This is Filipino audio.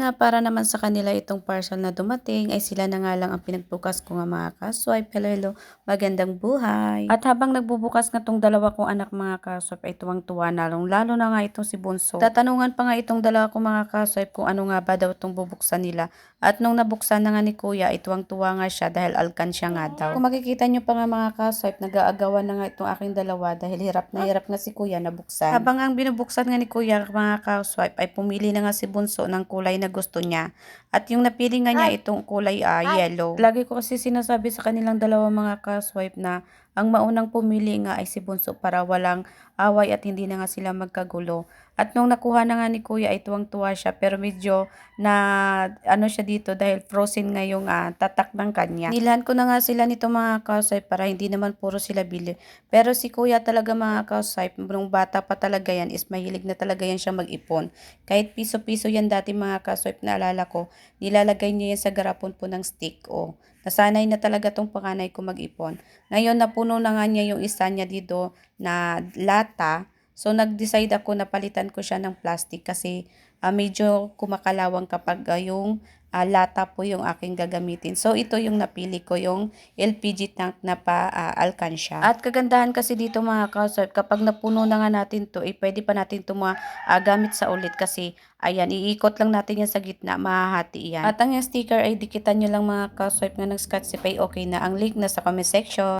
nga para naman sa kanila itong parcel na dumating ay sila na nga lang ang pinagbukas ko nga mga ka-swipe. Hello, hello, magandang buhay. At habang nagbubukas nga tong dalawa kong anak mga ka-swipe ay tuwang-tuwa na lalo na nga itong si Bunso. Tatanungan pa nga itong dalawa kong mga ka-swipe kung ano nga ba daw itong bubuksan nila. At nung nabuksan na nga ni Kuya ay tuwang-tuwa nga siya dahil alkansya nga daw. Kung makikita nyo pa nga mga ka-swipe, nag-aagawan na nga itong aking dalawa dahil hirap na hirap nga si Kuya na buksan. Habang ang binubuksan nga ni Kuya mga ka-swipe ay pumili na nga si Bunso ng kulay na gusto niya. At yung napili nga niya itong kulay yellow. Lagi ko kasi sinasabi sa kanilang dalawa mga ka-swipe na ang maunang pumili nga ay si Bunso para walang away at hindi na nga sila magkagulo. At nung nakuha na nga ni Kuya ay tuwang-tuwa siya pero medyo na ano siya dito dahil frozen nga yung tatak ng kanya. Nilhan ko na nga sila nito mga ka-swipe para hindi naman puro sila bili. Pero si Kuya talaga mga ka-swipe, nung bata pa talaga yan is mahilig na talaga yan siya mag-ipon. Kahit piso-piso yan dati mga ka-swipe, naalala ko, nilalagay niya yan sa garapon po ng stick. O, nasanay na talaga tong panganay ko mag-ipon. Ngayon napuno na nga niya yung isa niya dito na lata. So nag-decide ako na palitan ko siya ng plastic kasi medyo kumakalawang kapag yung lata po yung aking gagamitin. So ito yung napili ko, yung LPG tank na alkansya. At kagandahan kasi dito mga ka-swipe, kapag napuno na nga natin to, pwede pa natin ito gamit sa ulit kasi ayan, iikot lang natin yan sa gitna, mahahati yan. At ang yung sticker ay dikitan nyo lang mga ka-swipe nga ng Scotch Tape ay okay na. Ang link nasa comment section.